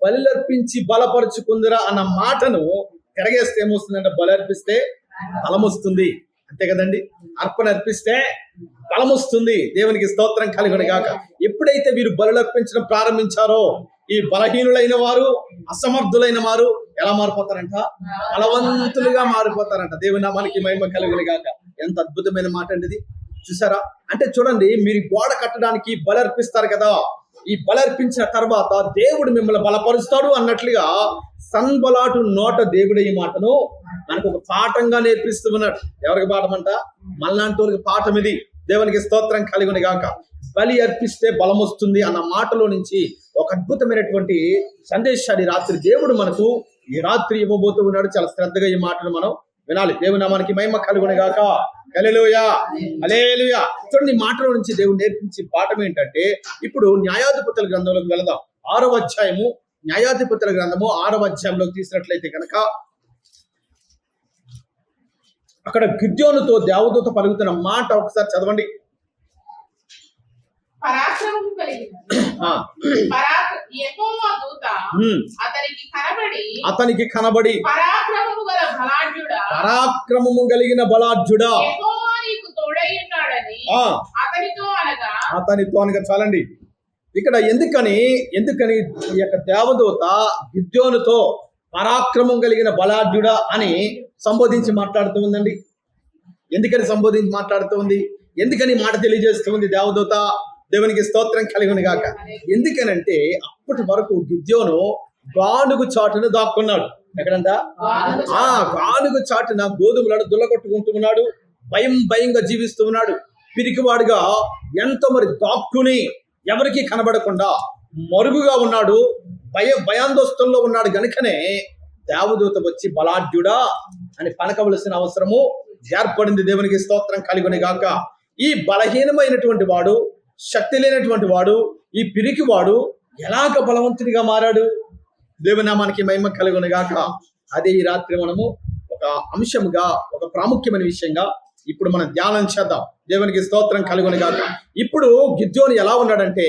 బలిలర్పించి బలపరుచుకుందిరా అన్న మాటను తిరగేస్తే ఏమొస్తుందంటే బలర్పిస్తే బలం వస్తుంది, అంతే కదండి. అర్పణ అర్పిస్తే బలం వస్తుంది. దేవునికి స్తోత్రం కలుగును గాక. ఎప్పుడైతే వీరు బలులర్పించడం ప్రారంభించారో ఈ బలహీనులైన వారు, అసమర్థులైన వారు ఎలా మారిపోతారంట? బలవంతులుగా మారిపోతారంట. దేవుని నామానికి మహిమ కలుగును గాక. ఎంత అద్భుతమైన మాట అండి ఇది. చూసారా? అంటే చూడండి, మీరు గోడ కట్టడానికి బలర్పిస్తారు కదా, ఈ బలర్పించిన తర్వాత దేవుడు మిమ్మల్ని బలపరుస్తాడు అన్నట్లుగా సన్బలాటు నోట దేవుడు ఈ మాటను మనకు ఒక పాఠంగా నేర్పిస్తూ ఉన్నాడు. ఎవరికి పాఠం అంట? మళ్ళాంటి వారికి పాఠం ఇది. దేవునికి స్తోత్రం కలుగును గాక. బలి అర్పిస్తే బలం వస్తుంది అన్న మాటలో నుంచి ఒక అద్భుతమైనటువంటి సందేశాన్ని రాత్రి దేవుడు మనకు ఈ రాత్రి ఇవ్వబోతూ ఉన్నాడు. చాలా శ్రద్ధగా ఈ మాటను మనం వినాలి. దేవుని నామానికి మహిమ కలుగును గాక. హల్లెలూయా, హల్లెలూయా. చూడండి, ఈ మాటల నుంచి దేవుడు నేర్పించే పాఠం ఏంటంటే, ఇప్పుడు న్యాయాధిపతుల గ్రంథంలోకి వెళదాం. 6వ అధ్యాయము, న్యాయాధిపతుల గ్రంథము 6వ అధ్యాయంలోకి తీసినట్లయితే కనుక అక్కడ గిద్యోనుతో దేవదూత పలుకుతున్న మాట ఒకసారి చదవండి. అతనికి కనబడి పరాక్రమము కలిగిన బలాఢ్యుడా, అతనితో అనగా చాలండి. ఇక్కడ ఎందుకని ఈ యొక్క దేవదూత గిద్యోనుతో పరాక్రమం కలిగిన బలాఢ్యుడా అని సంబోధించి మాట్లాడుతూ ఉందండి? ఎందుకని సంబోధించి మాట్లాడుతూ ఉంది? ఎందుకని మాట తెలియజేస్తూ ఉంది దేవదూత? దేవునికి స్తోత్రం కలుగును గాక. ఎందుకనంటే అప్పటి వరకు గిద్యోను గానుగు చాటును దాక్కున్నాడు. ఎక్కడంట? గానుగు చాటున గోధుమలను దుల్లగొట్టుకుంటూ ఉన్నాడు. భయంగా జీవిస్తూ ఉన్నాడు. పిరికివాడుగా ఎంతో మరి దాక్కుని ఎవరికి కనబడకుండా మరుగుగా ఉన్నాడు. భయాందోళనలో ఉన్నాడు. గనుకనే దేవదూత వచ్చి బలాఢ్యుడా అని పలకవలసిన అవసరము ఏర్పడింది. దేవునికి స్తోత్రం కలుగును గాక. ఈ బలహీనమైనటువంటి వాడు, శక్తి లేనటువంటి వాడు, ఈ పిరికివాడు ఎలాగ బలవంతుడిగా మారాడు? దేవుని నామానికి మహిమ కలుగును గాక. అదే ఈ రాత్రి మనము ఒక అంశంగా, ఒక ప్రాముఖ్యమైన విషయంగా ఇప్పుడు మనం ధ్యానం చేద్దాం. దేవునికి స్తోత్రం కలుగును గాక. ఇప్పుడు గిద్యోను ఎలా ఉన్నాడంటే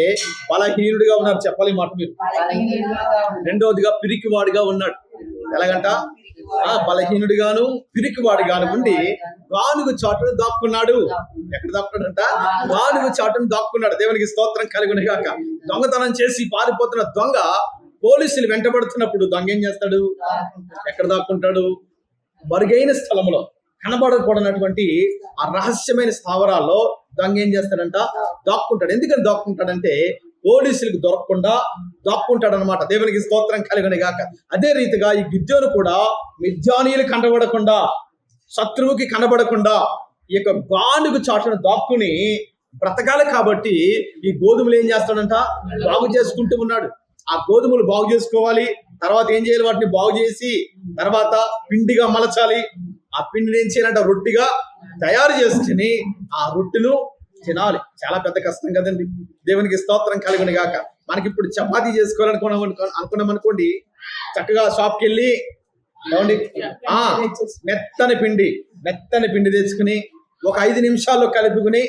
బలహీనుడిగా ఉన్నాడు. చెప్పాలి మాట మీరు. రెండవదిగా పిరికివాడిగా ఉన్నాడు. ఎలాగంట? బలహీనుడిగాను పిరికివాడిగాను ఉండి గానుగు చాటును దాక్కున్నాడు. ఎక్కడ దాక్కున్నాడంట? గానుగు చాటును దాక్కున్నాడు. దేవునికి స్తోత్రం కలుగును గాక. దొంగతనం చేసి పారిపోతున్న దొంగ పోలీసులు వెంటబడుతున్నప్పుడు దొంగ ఏం చేస్తాడు? ఎక్కడ దాక్కుంటాడు? మరుగైన స్థలంలో, కనబడకూడనటువంటి ఆ రహస్యమైన స్థావరాల్లో దొంగ ఏం చేస్తాడంట? దాక్కుంటాడు. ఎందుకని దాక్కుంటాడంటే పోలీసులకు దొరకకుండా దాక్కుంటాడు అనమాట. దేవునికి స్తోత్రం కలుగును గాక. అదే రీతిగా ఈ గిద్యోను కూడా మిద్యానీయులు కనబడకుండా, శత్రువుకి కనబడకుండా ఈ యొక్క గానుగు చాటును దాక్కుని బ్రతకాలి. కాబట్టి ఈ గోధుమలు ఏం చేస్తాడంట? బాగు చేసుకుంటూ ఉన్నాడు. ఆ గోధుమలు బాగు చేసుకోవాలి. తర్వాత ఏం చేయాలి? వాటిని బాగు చేసి తర్వాత పిండిగా మలచాలి. ఆ పిండిని ఏం చేయాలంట? రొట్టిగా తయారు చేసుకుని ఆ రొట్టెను తినాలి. చాలా పెద్ద కష్టం కదండి. దేవునికి స్తోత్రం కలుగును గాక. మనకి ఇప్పుడు చపాతీ అనుకున్నాం అనుకోండి, చక్కగా షాప్కి వెళ్ళి మెత్తని పిండి తెచ్చుకుని ఒక 5 నిమిషాల్లో కలుపుకుని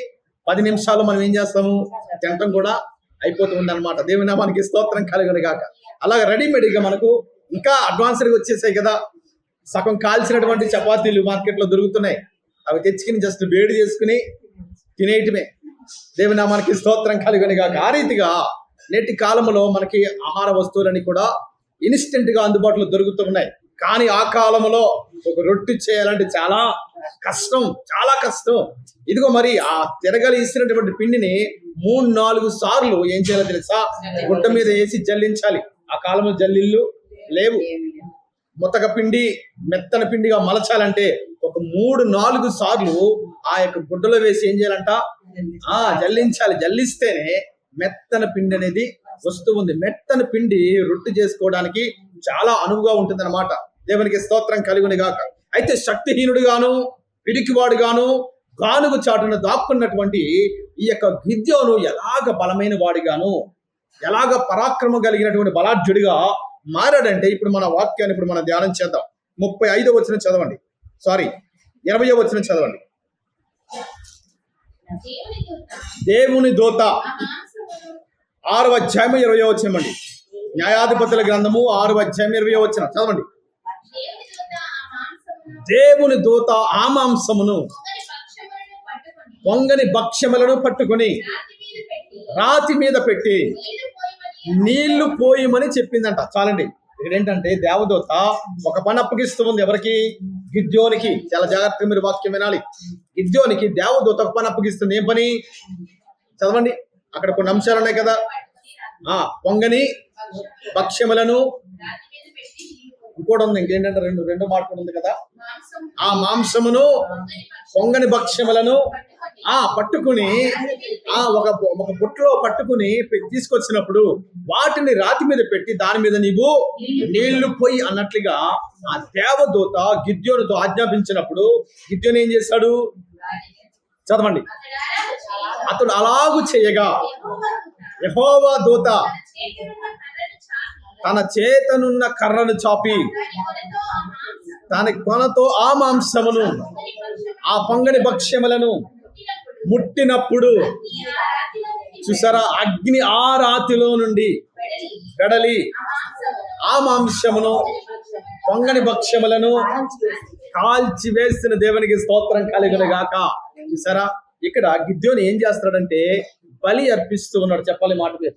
10 నిమిషాల్లో మనం ఏం చేస్తాము? తినటం కూడా అయిపోతుంది అనమాట. దేవుని నామానికి స్తోత్రం కలుగును గాక. అలాగే రెడీమేడ్గా మనకు ఇంకా అడ్వాన్స్డ్గా వచ్చేసాయి కదా. సగం కాల్చినటువంటి చపాతీలు మార్కెట్లో దొరుకుతున్నాయి. అవి తెచ్చుకుని జస్ట్ వేడి చేసుకుని తినేయటమే. దేవుని నామానికి స్తోత్రం కలుగును గాక. ఆ రీతిగా నేటి కాలంలో మనకి ఆహార వస్తువులని కూడా ఇన్స్టెంట్ గా అందుబాటులో దొరుకుతున్నాయి. కానీ ఆ కాలంలో ఒక రొట్టె చేయాలంటే చాలా కష్టం. ఇదిగో మరి ఆ తిరగలిసినటువంటి పిండిని 3-4 సార్లు ఏం చేయాలో తెలుసా? గుడ్డ మీద వేసి జల్లించాలి. ఆ కాలంలో జల్లిళ్ళు లేవు. మొత్తక పిండి మెత్తన పిండిగా మలచాలంటే ఒక 3-4 సార్లు ఆ యొక్క గుడ్డలో వేసి ఏం చేయాలంట? జల్లించాలి. జల్లిస్తేనే మెత్తన పిండి అనేది వస్తూ ఉంది. మెత్తన పిండి రొట్టె చేసుకోవడానికి చాలా అనువుగా ఉంటుంది అనమాట. దేవునికి స్తోత్రం కలుగును గాక. అయితే శక్తిహీనుడుగాను పిరికివాడుగాను గానుగు చాటును దాక్కున్నటువంటి ఈ యొక్క గిద్యోను ఎలాగ బలమైన వాడిగాను, ఎలాగ పరాక్రమం కలిగినటువంటి బలాఢ్యుడిగా మారాడంటే ఇప్పుడు మన వాక్యాన్ని ఇప్పుడు మనం ధ్యానం చేద్దాం. 35వ వచనం చదవండి. 20వ వచనం చదవండి. దేవుని దూత 6వ అధ్యాయం 20వ వచనం అండి. న్యాయాధిపతుల గ్రంథము 6:20 చదవండి. దేవుని దూత ఆ మాంసమును దేవుని దూత ఆ మాంసమును పొంగని భక్ష్యములను పట్టుకొని రాతి మీద పెట్టి నీళ్లు పోయమని చెప్పిందంట. చాలండి. ఇక్కడ ఏంటంటే దేవదూత ఒక పని అప్పగిస్తూ ఉంది. ఎవరికి? గిద్యోనికి. చాలా జాగ్రత్తగా మీరు వాక్యం వినాలి. గిద్యోనికి దేవదూత ఒక పని అప్పగిస్తుంది. ఏం పని? చదవండి. అక్కడ కొన్ని అంశాలు ఉన్నాయి కదా. పొంగని భక్ష్యములను, ఇంకోటి ఉంది, ఇంకేంటంటే రెండు మాట కూడా ఉంది కదా. ఆ మాంసమును పొంగని భక్ష్యములను పట్టుకుని ఒక బుట్టలో పట్టుకుని తీసుకొచ్చినప్పుడు వాటిని రాతి మీద పెట్టి దాని మీద నీవు నీళ్లు పోయి అన్నట్లుగా ఆ దేవదూత గిద్యోనుతో ఆజ్ఞాపించినప్పుడు గిద్యోను ఏం చేశాడు? చదవండి. అతడు అలాగు చేయగా యెహోవా దూత తన చేతనున్న కర్రను చాపి తన కొనతో ఆ మాంసమును ఆ పొంగని భక్ష్యములను ముట్టినప్పుడు చూసారా, అగ్ని ఆ రాతిలో నుండి వెడలి ఆ మాంసమును పొంగని భక్ష్యములను కాల్చి వేసిన దేవునికి స్తోత్రం కలుగును గాక. చూసారా, ఇక్కడ గిద్యోను ఏం చేస్తాడంటే బలి అర్పిస్తూ ఉన్నాడు. చెప్పాలి మాట మీద,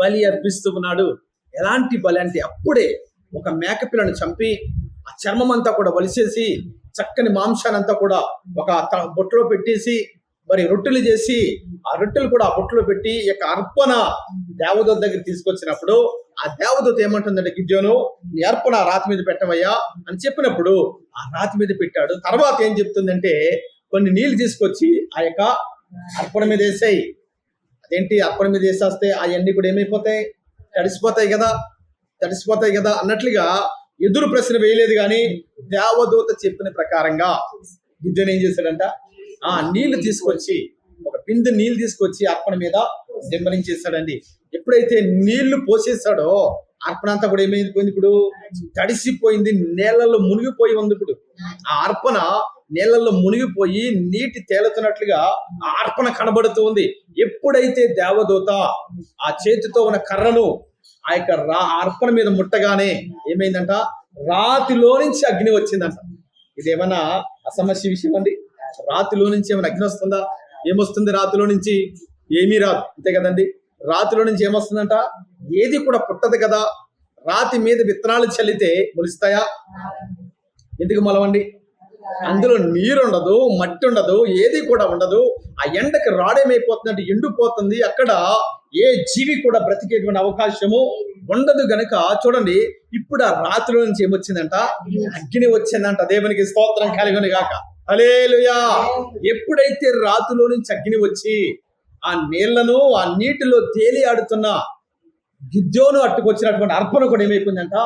బలి అర్పిస్తూ ఉన్నాడు. ఎలాంటి బలి అంటే అప్పుడే ఒక మేకపిల్లను చంపి ఆ చర్మం అంతా కూడా వలిసేసి చక్కని మాంసాన్ని అంతా కూడా ఒక బొట్టులో పెట్టేసి మరి రొట్టెలు చేసి ఆ రొట్టెలు కూడా ఆ బొట్టులో పెట్టి ఈ యొక్క అర్పణ దేవదూత దగ్గర తీసుకొచ్చినప్పుడు ఆ దేవదూత ఏమంటుందంటే, గిద్యోను నీ అర్పణ రాతి మీద పెట్టవయ్యా అని చెప్పినప్పుడు ఆ రాతి మీద పెట్టాడు. తర్వాత ఏం చెప్తుందంటే, కొన్ని నీళ్లు తీసుకొచ్చి ఆ యొక్క అర్పణ మీద వేసాయి. అదేంటి, అర్పణ మీద వేసేస్తే అవన్నీ కూడా ఏమైపోతాయి? తడిసిపోతాయి కదా అన్నట్లుగా ఎదురు ప్రశ్న వేయలేదు. కానీ దేవదూత చెప్పిన ప్రకారంగా గిద్యోను ఏం చేశాడంట, నీళ్లు తీసుకొచ్చి ఒక బిందె నీళ్లు తీసుకొచ్చి అర్పణ మీద దింపరించేశాడండి. ఎప్పుడైతే నీళ్లు పోసేసాడో అర్పణ అంతా కూడా ఏమైపోయింది? ఇప్పుడు తడిసిపోయింది, నీళ్లలో మునిగిపోయి ఉంది. ఇప్పుడు ఆ అర్పణ నీళ్లలో మునిగిపోయి నీటి తేలుతున్నట్లుగా ఆ అర్పణ కనబడుతూ ఉంది. ఎప్పుడైతే దేవదూత ఆ చేతితో ఉన్న కర్రను ఆ యొక్క అర్పణ మీద ముట్టగానే ఏమైందంట, రాతిలో నుంచి అగ్ని వచ్చిందంట. ఇదేమన్నా అసమస్య విషయం అండి? రాతిలో నుంచి ఏమైనా అగ్ని వస్తుందా? ఏమొస్తుంది రాతిలో నుంచి? ఏమీ రాదు, అంతే కదండి. రాతిలో నుంచి ఏమొస్తుందంట? ఏది కూడా పుట్టదు కదా. రాతి మీద విత్తనాలు చల్లితే మొలుస్తాయా? ఎందుకు మొలవండి? అందులో నీరు ఉండదు, మట్టి ఉండదు, ఏది కూడా ఉండదు. ఆ ఎండకి రాడేమైపోతుందంటే ఎండిపోతుంది. అక్కడ ఏ జీవి కూడా బ్రతికేటువంటి అవకాశము ఉండదు గనుక చూడండి, ఇప్పుడు ఆ రాతిలో నుంచి ఏమొచ్చిందంట? అగ్ని వచ్చిందంట. దేవునికి స్తోత్రం కలుగును గాక. హల్లెలూయా. ఎప్పుడైతే రాతిలో నుంచి అగ్ని వచ్చి ఆ నీళ్లను ఆ నీటిలో తేలి ఆడుతున్న గిద్యోను అట్టుకొచ్చినటువంటి అర్పణ కూడా ఏమైపోయిందంట?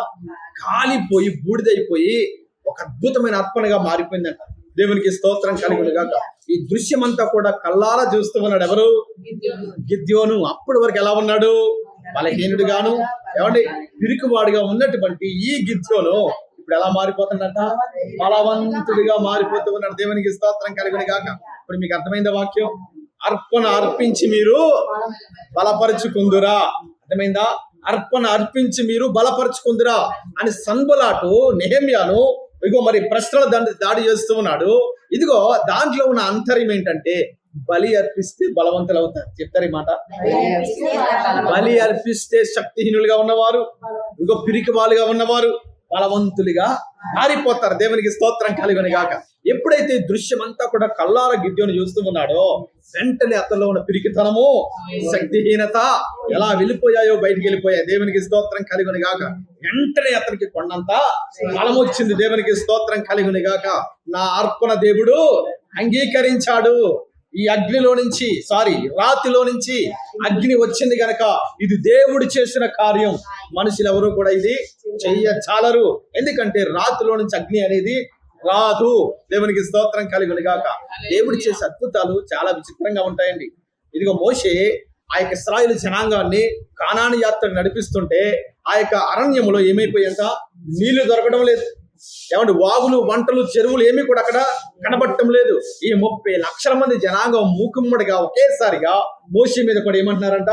కాలిపోయి బూడిదైపోయి ఒక అద్భుతమైన అర్పణగా మారిపోయిందంట. దేవునికి స్తోత్రం కలుగును గాక. ఈ దృశ్యం అంతా కూడా కళ్ళారా చూస్తూ ఉన్నాడు. ఎవరు? గిద్యోను. అప్పటి వరకు ఎలా ఉన్నాడు? బలహీనుడుగాను, ఏమండి, పిరికివాడుగా ఉన్నటువంటి ఈ గిద్యోను ఇప్పుడు ఎలా మారిపోతుందంట? బలవంతుడిగా మారిపోతూ ఉన్నాడు. దేవునికి స్తోత్రం కలుగును గాక. ఇప్పుడు మీకు అర్థమైందా వాక్యం? అర్పణ అర్పించి మీరు బలపరుచుకుందురా. అర్థమైందా? అర్పణ అర్పించి మీరు బలపరుచుకుందురా అని సన్బలాటు నెహెమ్యాను ఇదిగో మరి ప్రశ్నల దాడి చేస్తూ ఉన్నాడు. ఇదిగో దాంట్లో ఉన్న అంతర్యం ఏంటంటే, బలి అర్పిస్తే బలవంతులు అవుతారు. చెప్తారు ఈ మాట. బలి అర్పిస్తే శక్తిహీనులుగా ఉన్నవారు, ఇదిగో పిరికి వాళ్ళుగా ఉన్నవారు బలవంతులుగా మారిపోతారు. దేవునికి స్తోత్రం కలుగును గాక. ఎప్పుడైతే దృశ్యం అంతా కూడా కళ్ళార గిద్యోను చూస్తూ ఉన్నాడో వెంటనే అతనిలో ఉన్న పిరికితనము, శక్తిహీనత ఎలా వెళ్ళిపోయాయో బయటికి వెళ్ళిపోయాయి. దేవునికి స్తోత్రం కలుగును గాక. వెంటనే అతనికి కొండంత బలం వచ్చింది. దేవునికి స్తోత్రం కలుగును గాక. నా అర్పణ దేవుడు అంగీకరించాడు. ఈ అగ్నిలో నుంచి రాతిలో నుంచి అగ్ని వచ్చింది గనక ఇది దేవుడు చేసిన కార్యం. మనుషులు ఎవరు కూడా ఇది చెయ్యచాలరు. ఎందుకంటే రాతిలో నుంచి అగ్ని అనేది రాదు. దేవునికి స్తోత్రం కలుగును గాక. దేవుడు చేసే అద్భుతాలు చాలా విచిత్రంగా ఉంటాయండి. ఇదిగో మోషే ఆ యొక్క ఇశ్రాయేలు జనాంగాన్ని కానాను యాత్ర నడిపిస్తుంటే ఆ యొక్క అరణ్యములో ఏమైపోయాక నీళ్లు దొరకడం లేదు. ఏమంటే వాగులు, వంటలు, చెరువులు ఏమీ కూడా అక్కడ కనబడటం లేదు. ఈ 30 లక్షల మంది జనాంగం మూకుమ్మడిగా ఒకేసారిగా మోషే మీద కూడా ఏమంటున్నారంట?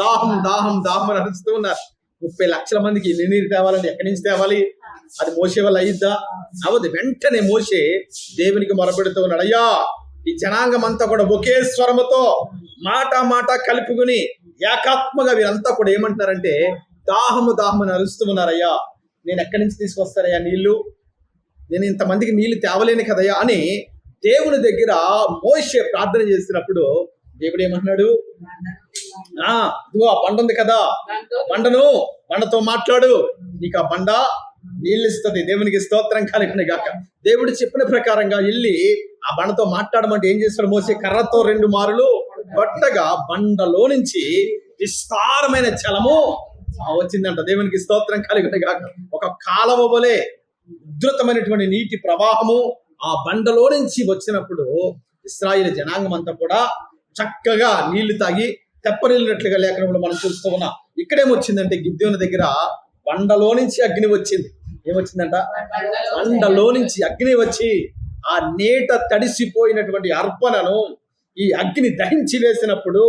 దాహం దాహం దాహం అని అరుస్తూ ఉన్నారు. 30 లక్షల మందికి ఎన్ని నీరు తేవాలండి? ఎక్కడి నుంచి తేవాలి? అది మోసే వల్ల అయ్యిద్దా? అవదు. వెంటనే మోసే దేవునికి మొరపెడుతూ ఉన్నాడు, అయ్యా ఈ జనాంగం అంతా కూడా ఒకే స్వరముతో మాట మాట కలుపుకుని ఏకాత్మగా వీరంతా కూడా ఏమంటున్నారంటే దాహము దాహం అని అరుస్తూ ఉన్నారయ్యా, నేను ఎక్కడి నుంచి తీసుకొస్తారయ్యా నీళ్లు? నేను ఇంతమందికి నీళ్లు తేవలేను కదయ్యా అని దేవుని దగ్గర మోషే ప్రార్థన చేసినప్పుడు దేవుడు ఏమంటున్నాడు? ఇదిగో ఆ బండ ఉంది కదా, బండతో మాట్లాడు, నీకు ఆ బండ నీళ్ళు ఇస్తుంది. దేవునికి స్తోత్రం కలిగిన గాక. దేవుడు చెప్పిన ప్రకారంగా వెళ్ళి ఆ బండతో మాట్లాడమంటే ఏం చేస్తాడు? మోసే కర్రతో 2 మారులు కొట్టగా బండలో నుంచి విస్తారమైన జలము వచ్చిందంట. దేవునికి స్తోత్రం కలిగిన గాక. ఒక కాలవ వలె ఉధృతమైనటువంటి నీటి ప్రవాహము ఆ బండలో నుంచి వచ్చినప్పుడు ఇశ్రాయేలు జనాంగం అంతా కూడా చక్కగా నీళ్లు తాగి తెప్పరిల్లినట్లుగా లేఖనంలో మనం చూస్తూ ఉన్నాం. ఇక్కడేమొచ్చిందంటే గిద్యోను దగ్గర బండలో నుంచి అగ్ని వచ్చింది. ఏమొచ్చిందంట? బండలో నుంచి అగ్ని వచ్చి ఆ నీట తడిసిపోయినటువంటి అర్పణను ఈ అగ్ని దహించి వేసినప్పుడు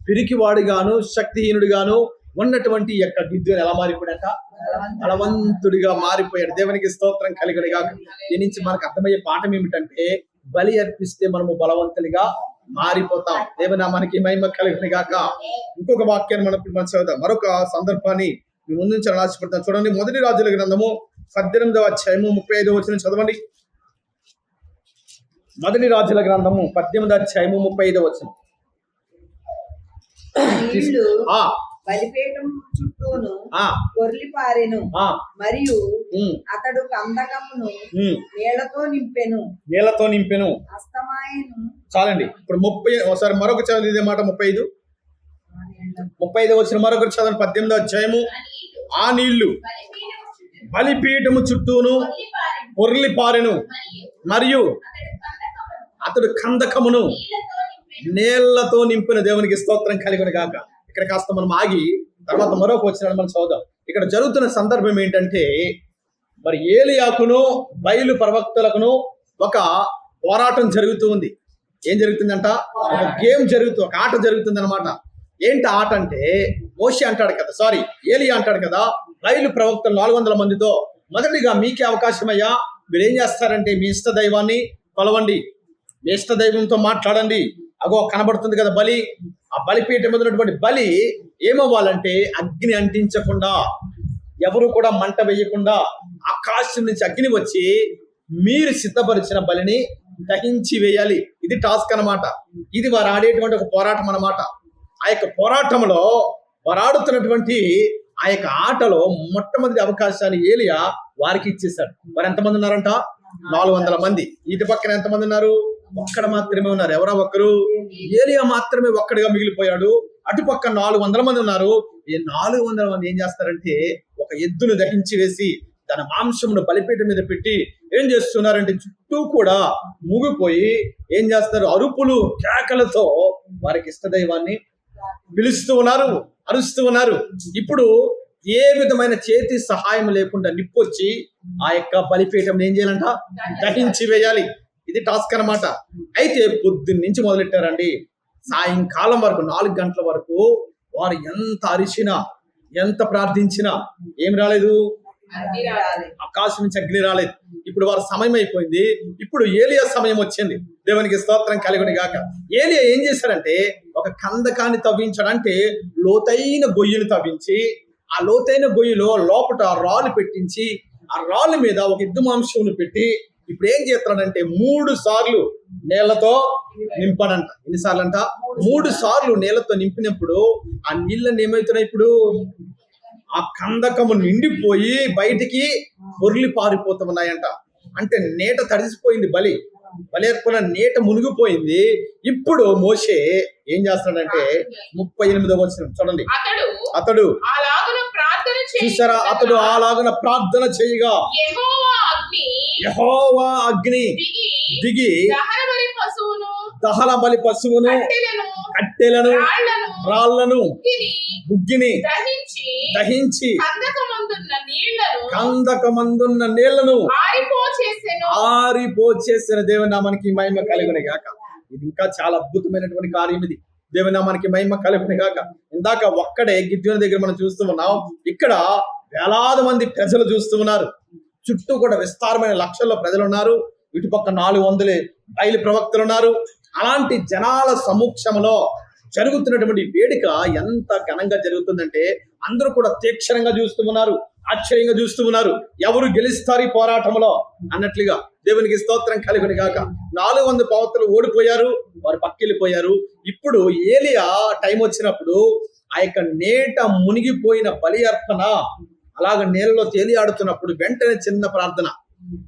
పిరికివాడుగాను శక్తిహీనుడిగాను ఉన్నటువంటి యొక్క గిద్యోను ఎలా మారిపోయాడంట? బలవంతుడిగా మారిపోయాడు. దేవునికి స్తోత్రం కలిగడు గాక. దీని నుంచి మనకు అర్థమయ్యే పాఠం ఏమిటంటే బలి అర్పిస్తే మనము బలవంతులుగా మారిపోతాం. దేవునామానికి మహిమ కలిగిన గాక. ఇంకొక వాక్యాన్ని మనం చదువుతాం. మరొక సందర్భాన్ని మీ ముందు నుంచి ఆశపడతాం. చూడండి, 1 రాజుల గ్రంథము 18వ అధ్యాయము 35వ వచనం చదవండి. 1 రాజుల గ్రంథము 18వ అధ్యాయము 35వ వచనం. బలిపీఠం చుట్టూను పొర్లి పారెను, మరియు అతడు కందకమును నీళ్లతో నింపెను అస్తమాయను. చాలండి. ఇప్పుడు 30 ఒకసారి మరొక చదువు ఇదే మాట 35 వచ్చిన మరొకరు చదవండి. 18వ అధ్యాయము. ఆ నీళ్లు బలిపీఠము చుట్టూను పొర్లి పారెను, మరియు అతడు కందకమును నీళ్లతో నింపిన. దేవునికి స్తోత్రం కలిగిన గాక. ఇక్కడ కాస్త మనం ఆగి తర్వాత మరొక వచ్చిన మనం చదువుదాం. ఇక్కడ జరుగుతున్న సందర్భం ఏంటంటే మరి ఏలియాకును బయలు ప్రవక్తలకును ఒక పోరాటం జరుగుతూ ఉంది. ఏం జరుగుతుందంట? ఒక గేమ్ జరుగుతుంది, ఒక ఆట జరుగుతుంది అనమాట. ఏంటి ఆట అంటే మోషే అంటాడు కదా, ఏలియా అంటాడు కదా బయలు ప్రవక్తలు 400 మందితో, మొదటిగా మీకే అవకాశం అయ్యా, మీరేం చేస్తారంటే మీ ఇష్ట దైవాన్ని కొలవండి, మీ ఇష్ట దైవంతో మాట్లాడండి. అగో కనబడుతుంది కదా బలి, ఆ బలిపీఠం మీద ఉన్నటువంటి బలి ఏమవ్వాలంటే అగ్ని అంటించకుండా, ఎవరు కూడా మంట వేయకుండా ఆకాశం నుంచి అగ్ని వచ్చి మీరు సిద్ధపరిచిన బలిని దహించి వేయాలి. ఇది టాస్క్ అన్నమాట. ఇది వారు ఆడేటువంటి ఒక పోరాటం అన్నమాట. ఆ యొక్క పోరాటంలో వారు ఆడుతున్నటువంటి ఆ యొక్క ఆటలో మొట్టమొదటి అవకాశాన్ని ఏలియా వారికి ఇచ్చేశాడు. వారు ఎంతమంది ఉన్నారంట? 400 మంది. ఇటు పక్కన ఎంతమంది ఉన్నారు? ఒక్కడ మాత్రమే ఉన్నారు. ఎవరో ఒక్కరు? ఏలియా మాత్రమే ఒక్కడిగా మిగిలిపోయాడు. అటుపక్క 400 మంది ఉన్నారు. ఈ 400 మంది ఏం చేస్తారంటే ఒక ఎద్దును దహించి వేసి తన మాంసమును బలిపీఠం మీద పెట్టి ఏం చేస్తున్నారంటే చుట్టూ కూడా మూగిపోయి ఏం చేస్తారు? అరుపులు కేకలతో వారికి ఇష్టదైవాన్ని పిలుస్తూ ఉన్నారు, అరుస్తూ ఉన్నారు. ఇప్పుడు ఏ విధమైన చేతి సహాయం లేకుండా నిప్పొచ్చి ఆ యొక్క బలిపీఠం ఏం చేయాలంట? దహించి వేయాలి. ఇది టాస్క్ అన్నమాట. అయితే పొద్దున్న నుంచి మొదలెట్టారండి, సాయంకాలం వరకు 4 గంటల వరకు వారు ఎంత అరిచినా ఎంత ప్రార్థించినా ఏం రాలేదు, ఆకాశం నుంచి అగ్ని రాలేదు. ఇప్పుడు వారి సమయం అయిపోయింది. ఇప్పుడు ఏలియా సమయం వచ్చింది. దేవునికి స్తోత్రం కలుగును గాక. ఏలియా ఏం చేశాడంటే ఒక కందకాన్ని తవ్వించాడు. అంటే లోతైన గొయ్యిని తవ్వించి ఆ లోతైన గొయ్యిలో లోపట రాళ్ళు పెట్టించి ఆ రాళ్ళ మీద ఒక ఎద్దు మాంసమును పెట్టి ఇప్పుడు ఏం చేస్తాడంటే 3 సార్లు నీళ్లతో నింపాడంట. ఎన్నిసార్లు అంట? 3 సార్లు నీళ్లతో నింపినప్పుడు ఆ నీళ్ళని ఏమవుతున్నాయి? ఇప్పుడు ఆ కందకము నిండిపోయి బయటికి పొర్లి పారిపోతున్నాయంట. అంటే నీట తడిసిపోయింది, బలి అర్పణ నీట మునిగిపోయింది. ఇప్పుడు మోషే ఏం చేస్తున్నాడంటే 38వ వచనం చూడండి. అతడు చూసారా? అతడు అలాగున ప్రార్థన చేయగా యెహోవా అగ్ని దిగి దహన బలి పశువును, కట్టెలను, రాళ్లను, బుగ్గిని దహించి కందకమందున్న నీళ్లను ఆరిపోచేసిన. దేవుని నామానికి మహిమ కలుగును గాక. ఇది ఇంకా చాలా అద్భుతమైనటువంటి కార్యం. ఇది దేవుని నామానికి మహిమ కలుగును గాక. ఇందాక ఒక్కడే గిద్యోను దగ్గర మనం చూస్తూ ఉన్నాం, ఇక్కడ వేలాది మంది ప్రజలు చూస్తూ ఉన్నారు. చుట్టూ కూడా విస్తారమైన లక్షల్లో ప్రజలు ఉన్నారు. ఇటుపక్క 400 బయలు ప్రవక్తలు ఉన్నారు. అలాంటి జనాల సమక్షంలో జరుగుతున్నటువంటి వేడుక ఎంత ఘనంగా జరుగుతుందంటే అందరూ కూడా తీక్షణంగా చూస్తూ ఉన్నారు, ఆశ్చర్యంగా చూస్తూ ఉన్నారు. ఎవరు గెలుస్తారు ఈ పోరాటంలో అన్నట్లుగా. దేవునికి స్తోత్రం కలుగును గాక. 400 ప్రవక్తలు ఓడిపోయారు, వారు పక్కెళ్ళిపోయారు. ఇప్పుడు ఏలియా టైం వచ్చినప్పుడు ఆ యొక్క నేట మునిగిపోయిన బలి అర్పణ అలాగ నీళ్ళలో తేలియాడుతున్నప్పుడు వెంటనే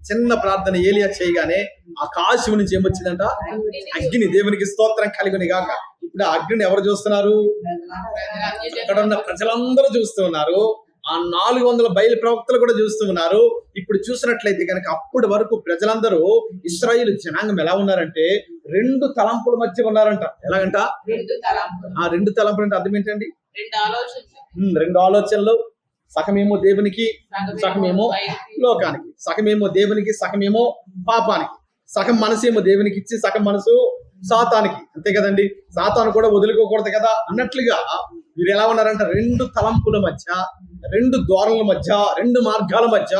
చిన్న ప్రార్థన ఏలియా చేయగానే ఆకాశం నుంచి ఏమొచ్చిందంట? అగ్ని. దేవునికి స్తోత్రం కలుగును గాక. ఇప్పుడు ఆ అగ్నిని ఎవరు చూస్తున్నారు? అక్కడ ఉన్న ప్రజలందరూ చూస్తూ ఉన్నారు. ఆ 400 బయలు ప్రవక్తలు కూడా చూస్తూ ఉన్నారు. ఇప్పుడు చూసినట్లయితే కనుక అప్పటి వరకు ప్రజలందరూ ఇశ్రాయేలు జనాంగం ఎలా ఉన్నారంటే 2 తలంపుల మధ్య ఉన్నారంట. ఎలాగంట? ఆ 2 తలంపులు అంటే అర్థం ఏంటండి? 2 ఆలోచనలు. సగమేమో దేవునికి, సగమేమో లోకానికి. సగమేమో దేవునికి, సగమేమో పాపానికి. సగం మనసేమో దేవునికి ఇచ్చి సగం మనసు సాతానికి. అంతే కదండి. సాతాను కూడా వదులుకోకూడదు కదా అన్నట్లుగా వీరు ఎలా ఉన్నారంట? 2 తలంపుల మధ్య, 2 ధోరణుల మధ్య, 2 మార్గాల మధ్య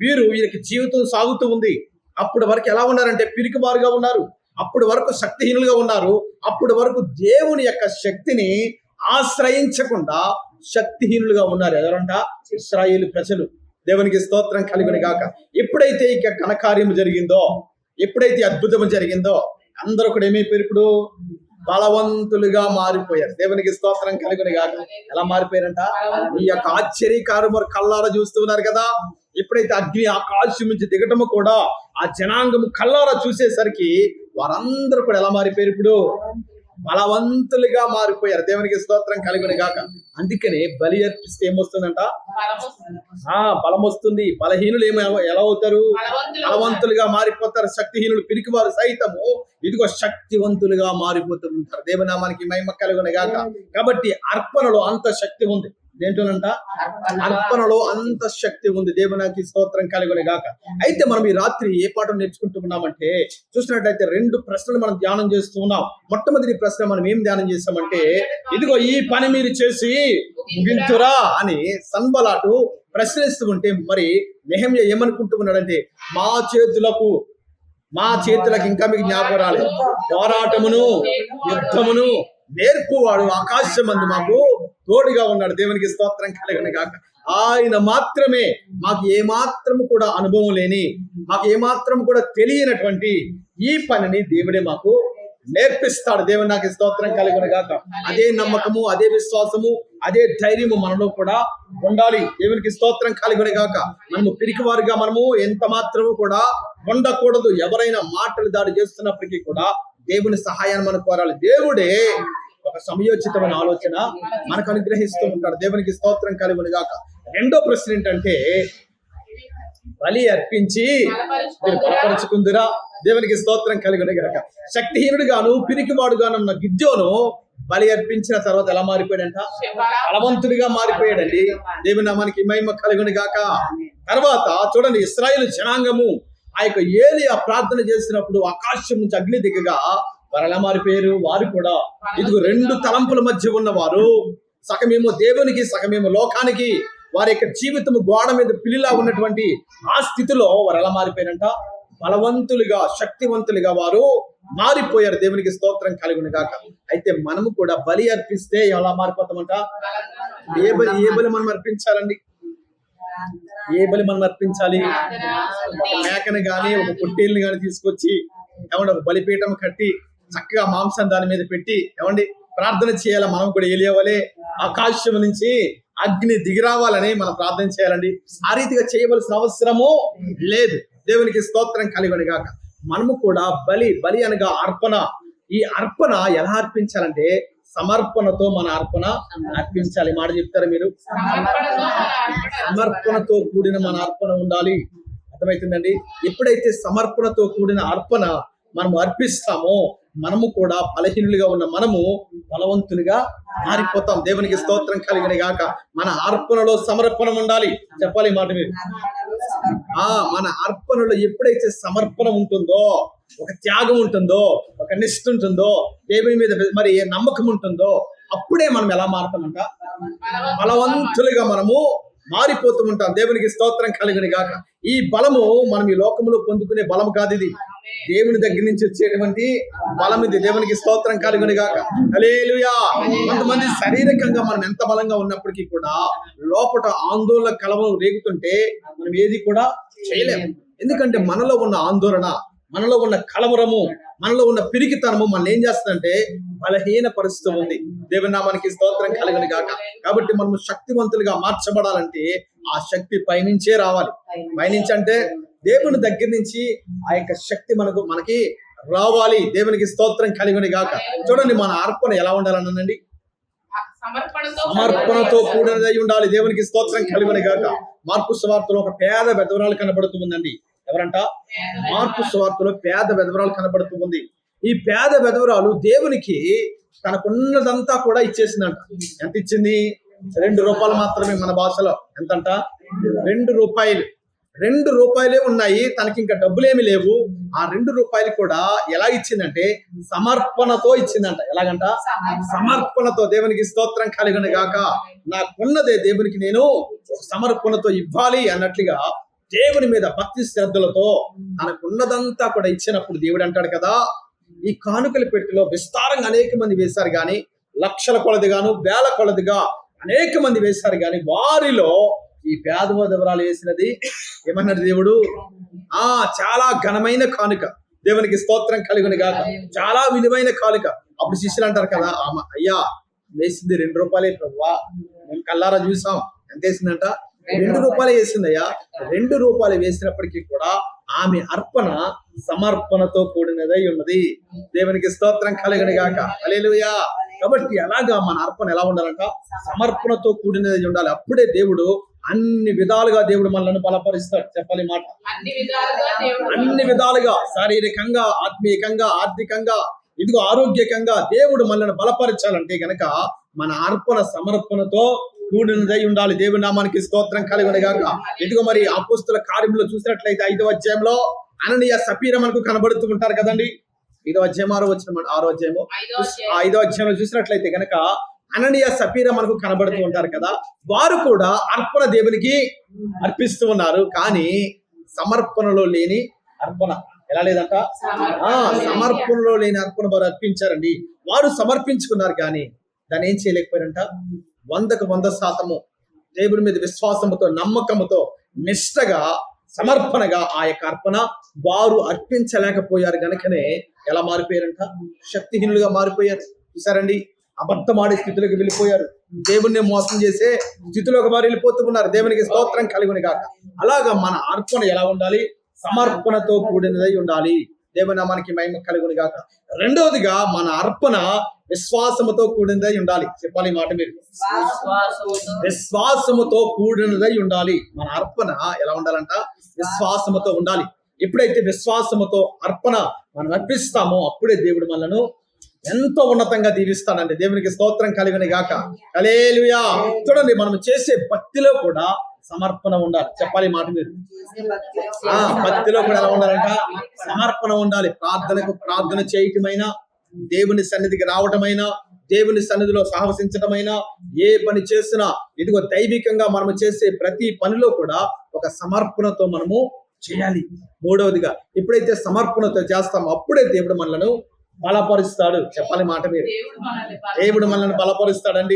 వీరికి జీవితం సాగుతూ ఉంది. అప్పటి వరకు ఎలా ఉన్నారంటే పిరికివారుగా ఉన్నారు. అప్పటి వరకు శక్తిహీనులుగా ఉన్నారు. అప్పటి వరకు దేవుని యొక్క శక్తిని ఆశ్రయించకుండా శక్తిహీనులుగా ఉన్నారు. ఎవరంట? ఇశ్రాయేలు ప్రజలు. దేవునికి స్తోత్రం కలుగును గాక. ఎప్పుడైతే ఇక ఘనకార్యం జరిగిందో, ఎప్పుడైతే అద్భుతం జరిగిందో అందరూ కూడా ఏమైపోయారు? ఇప్పుడు బలవంతులుగా మారిపోయారు. దేవునికి స్తోత్రం కలుగును గాక. ఎలా మారిపోయారంట? ఈ యొక్క ఆశ్చర్యకారం కల్లారా చూస్తూ ఉన్నారు కదా. ఎప్పుడైతే అగ్ని ఆకాశం నుంచి దిగటము కూడా ఆ జనాంగము కల్లారా చూసేసరికి వారందరూ కూడా ఎలా మారిపోయారు? ఇప్పుడు బలవంతులుగా మారిపోయారు. దేవునికి స్తోత్రం కలుగును గాక. అందుకనే బలి అర్పిస్తే ఏమొస్తుందంట? బలం వస్తుంది. బలహీనులు ఎలా అవుతారు? బలవంతులుగా మారిపోతారు. శక్తిహీనులు పిరికివారు సైతము ఇదిగో శక్తివంతులుగా మారిపోతూ ఉంటారు. దేవునామానికి మహిమ కలుగును గాక. కాబట్టి అర్పణలో అంత శక్తి ఉంది. ఏంటోనంట? అర్పణలో అంత శక్తి ఉంది. దేవునికి స్తోత్రం కలుగును గాక. అయితే మనం ఈ రాత్రి ఏ పాఠం నేర్చుకుంటున్నామంటే చూసినట్లయితే 2 ప్రశ్నలు మనం ధ్యానం చేస్తూ ఉన్నాం. మొట్టమొదటి ప్రశ్న మనం ఏం ధ్యానం చేస్తామంటే ఇదిగో ఈ పని మీరు చేసి ముగించురా అని సన్బలాటు ప్రశ్నిస్తూ ఉంటే మరి నెహెమ్యా ఏమనుకుంటూ ఉన్నాడంటే మా చేతులకు ఇంకా మీకు జ్ఞాపకం రాలేదు. పోరాటమును యుద్ధమును నేర్పువాడు ఆకాశమందు మాకు తోడుగా ఉన్నాడు. దేవునికి స్తోత్రం కలుగును గాక. ఆయన మాత్రమే మాకు ఏమాత్రము కూడా అనుభవం లేని, మాకు ఏమాత్రం కూడా తెలియనటువంటి ఈ పనిని దేవుడే మాకు నేర్పిస్తాడు. దేవుని నాకు స్తోత్రం కలుగును గాక. అదే నమ్మకము, అదే విశ్వాసము, అదే ధైర్యము మనలో కూడా ఉండాలి. దేవునికి స్తోత్రం కలుగును గాక. మనము పిరికివారుగా మనము ఎంత మాత్రము కూడా ఉండకూడదు. ఎవరైనా మాటలు దాడి చేస్తున్నప్పటికీ కూడా దేవుని సహాయాన్ని మనం కోరాలి. దేవుడే ఒక సమయోచితమైన ఆలోచన మనకు అనుగ్రహిస్తూ ఉంటాడు. దేవునికి స్తోత్రం కలుగును గాక. రెండో ప్రశ్న ఏంటంటే బలి అర్పించి మీరు బలపరుచుకుందురా? దేవునికి స్తోత్రం కలుగును గాక. శక్తిహీనుడుగాను పిరికివాడుగాను ఉన్న గిద్యోను బలి అర్పించిన తర్వాత ఎలా మారిపోయాడంట? బలవంతుడిగా మారిపోయాడండి. దేవుని నామానికి మహిమ కలుగును గాక. తర్వాత చూడండి, ఇశ్రాయేలు జనాంగము ఆ యొక్క ఏలియా ప్రార్థన చేసినప్పుడు ఆకాశం నుంచి అగ్ని దిగగా వారు ఎలా మారిపోయారు? వారు కూడా ఇదిగో 2 తలంపుల మధ్య ఉన్నవారు, సగమేమో దేవునికి, సగమేమో లోకానికి. వారి యొక్క జీవితము గోడ మీద పిల్లిలా ఉన్నటువంటి ఆ స్థితిలో వారు ఎలా మారిపోయారంట? బలవంతులుగా, శక్తివంతులుగా వారు మారిపోయారు. దేవునికి స్తోత్రం కలుగును గాక. అయితే మనము కూడా బలి అర్పిస్తే ఎలా మారిపోతామంట? ఏ బలి మనం అర్పించాలండి? ఏ బలి మనం అర్పించాలి? ఒక మేకను గాని, ఒక పొట్టేల్ని గాని తీసుకొచ్చి ఏమంటే ఒక బలిపీఠం కట్టి చక్కగా మాంసం దాని మీద పెట్టి ఏమండి ప్రార్థన చేయాలి. మనం కూడా ఏలియవలే ఆకాశం నుంచి అగ్ని దిగిరావాలని మనం ప్రార్థన చేయాలండి. ఆ రీతిగా చేయవలసిన అవసరము లేదు. దేవునికి స్తోత్రం కలుగును గాక. మనము కూడా బలి అనగా అర్పణ. ఈ అర్పణ ఎలా అర్పించాలంటే సమర్పణతో మన అర్పణ అర్పించాలి. మాట చెప్తారా మీరు? సమర్పణతో కూడిన మన అర్పణ ఉండాలి. అర్థమవుతుందండి? ఎప్పుడైతే సమర్పణతో కూడిన అర్పణ మనము అర్పిస్తామో మనము కూడా బలహీనులుగా ఉన్న మనము బలవంతులుగా మారిపోతాం. దేవునికి స్తోత్రం కలుగును గాక. మన అర్పణలో సమర్పణ ఉండాలి. చెప్పాలి మాట మీరు. మన అర్పణలో ఎప్పుడైతే సమర్పణ ఉంటుందో ఒక త్యాగం ఉంటుందో, ఒక నిష్ఠ ఉంటుందో, దేవుని మీద మరి నమ్మకం ఉంటుందో, అప్పుడే మనం ఎలా మారుతామంట? బలవంతులుగా మనము మారిపోతూ ఉంటాం. దేవునికి స్తోత్రం కలుగును గాక. ఈ బలము మనం ఈ లోకంలో పొందుకునే బలం కాదు, ఇది దేవుని దగ్గర నుంచి వచ్చేటువంటి బలం ఇది. దేవునికి స్తోత్రం కలుగును గాక. హల్లెలూయా. కొంతమంది శారీరకంగా మనం ఎంత బలంగా ఉన్నప్పటికీ కూడా లోపల ఆందోళన కలవరం రేగుతుంటే మనం ఏది కూడా చేయలేము. ఎందుకంటే మనలో ఉన్న ఆందోళన, మనలో ఉన్న కలవరము, మనలో ఉన్న పిరికితనము మన ఏం చేస్తుందంటే బలహీన పరిస్థితి ఉంది. దేవుని నామానికి స్తోత్రం కలుగును గాక. కాబట్టి మనము శక్తివంతులుగా మార్చబడాలంటే ఆ శక్తి పైనుంచే రావాలి. పైనుంచి అంటే దేవుని దగ్గర నుంచి ఆ యొక్క శక్తి మనకి రావాలి. దేవునికి స్తోత్రం కలుగును గాక. చూడండి, మన అర్పణ ఎలా ఉండాలనండి? సమర్పణతో కూడినదై ఉండాలి. దేవునికి స్తోత్రం కలుగును గాక. మార్కు సువార్తలో ఒక పేద విధవరాలు కనబడుతుందండి. ఎవరంట? మార్కు సువార్తలో పేద విధవరాలు కనబడుతూ ఉంది. ఈ పేద విధవరాలు దేవునికి తనకున్నదంతా కూడా ఇచ్చేసిందంట. ఎంత ఇచ్చింది? 2 రూపాయలు మాత్రమే. మన భాషలో ఎంతంట? 2 రూపాయలు. 2 రూపాయలే ఉన్నాయి, తనకి ఇంకా డబ్బులేమి లేవు. ఆ 2 రూపాయలు కూడా ఎలా ఇచ్చిందంటే సమర్పణతో ఇచ్చిందంట. ఎలాగంట? సమర్పణతో. దేవునికి స్తోత్రం కలుగును గాక. నాకున్నదే దేవునికి నేను సమర్పణతో ఇవ్వాలి అన్నట్లుగా దేవుని మీద భక్తి శ్రద్ధలతో తనకున్నదంతా కూడా ఇచ్చినప్పుడు దేవుడు అంటాడు కదా, ఈ కానుకల పెట్టిలో విస్తారంగా అనేక మంది వేశారు కానీ, లక్షల కొలదిగాను వేల కొలదిగా అనేక మంది వేశారు కానీ, వారిలో ఈ పేద విధవరాలు వేసినది ఏమన్నాడు దేవుడు? చాలా ఘనమైన కానుక. దేవునికి స్తోత్రం కలుగును గాక. చాలా విలువైన కానుక. అప్పుడు శిష్యులు అంటారు కదా, అయ్యా వేసింది 2 రూపాయలే ప్రభువా, మేము కల్లారా చూసాం. ఎంత వేసిందంట? 2 రూపాయలు వేసిందయ్యా. 2 రూపాయలు వేసినప్పటికీ కూడా ఆమె అర్పణ సమర్పణతో కూడినదై ఉన్నది. దేవునికి స్తోత్రం కలుగును గాక. హల్లెలూయా. కాబట్టి అలాగా మన అర్పణ ఎలా ఉండాలంట? సమర్పణతో కూడినదై ఉండాలి. అప్పుడే దేవుడు అన్ని విధాలుగా దేవుడు మనల్ని బలపరుస్తాడు. చెప్పాలి మాట. అన్ని విధాలుగా, శారీరకంగా, ఆత్మీయంగా, ఆర్థికంగా, ఇదిగో ఆరోగ్యకంగా దేవుడు మనల్ని బలపరచాలంటే గనక మన అర్పణ సమర్పణతో కూడినదై ఉండాలి. దేవుని నామానికి స్తోత్రం కలుగును గాక. ఇదిగో మరి అపోస్తుల కార్యములో చూసినట్లయితే 5వ అధ్యాయంలో అననీయ సఫీరా మనకు కనబడుతూ ఉంటారు కదండి. 5వ అధ్యాయం 6వ అధ్యాయము 5వ అధ్యాయంలో చూసినట్లయితే గనక అననీయ సఫీరా మనకు కనబడుతూ ఉంటారు కదా. వారు కూడా అర్పణ దేవునికి అర్పిస్తూ ఉన్నారు, కానీ సమర్పణలో లేని అర్పణ. ఎలా లేదంట? సమర్పణలో లేని అర్పణ వారు అర్పించారండి. వారు సమర్పించుకున్నారు కానీ దాన్ని ఏం చేయలేకపోయారంట? 100కు 100% దేవుని మీద విశ్వాసముతో, నమ్మకముతో, నిష్ఠగా, సమర్పణగా ఆ యొక్క అర్పణ వారు అర్పించలేకపోయారు. గనుకనే ఎలా మారిపోయారంట? శక్తిహీనులుగా మారిపోయారు. చూసారండి, అబద్ధమాడే స్థితిలోకి వెళ్ళిపోయారు. దేవుణ్ణి మోసం చేసే స్థితిలోకి వారు వెళ్ళిపోతూ ఉన్నారు. దేవునికి స్తోత్రం కలుగును గాక. అలాగా మన అర్పణ ఎలా ఉండాలి? సమర్పణతో కూడినదై ఉండాలి. దేవుని నామానికి మహిమ కలుగును గాక. రెండవదిగా మన అర్పణ విశ్వాసముతో కూడినదై ఉండాలి. చెప్పాలి మాట మీరు. విశ్వాసముతో కూడినదై ఉండాలి. మన అర్పణ ఎలా ఉండాలంట? విశ్వాసముతో ఉండాలి. ఎప్పుడైతే విశ్వాసముతో అర్పణ మనం అర్పిస్తామో అప్పుడే దేవుడు మనలను ఎంతో ఉన్నతంగా దీవిస్తాడండి. దేవునికి స్తోత్రం కలుగును గాక. హల్లెలూయా. చూడండి, మనం చేసే భక్తిలో కూడా సమర్పణ ఉండాలి. చెప్పాలి మాట మీరు. భక్తిలో కూడా ఎలా ఉండాలంట? సమర్పణ ఉండాలి. ప్రార్థనకు ప్రార్థన చేయటమైనా, దేవుని సన్నిధికి రావటమైనా, దేవుని సన్నిధిలో సాహసించటమైనా, ఏ పని చేసినా ఇదిగో దైవికంగా మనము చేసే ప్రతి పనిలో కూడా ఒక సమర్పణతో మనము చేయాలి. మూడవదిగా ఎప్పుడైతే సమర్పణతో చేస్తామో అప్పుడే దేవుడు మనలను బలపరుస్తాడు. చెప్పాలి మాట మీరు. దేవుడు మనల్ని బలపరుస్తాడండి.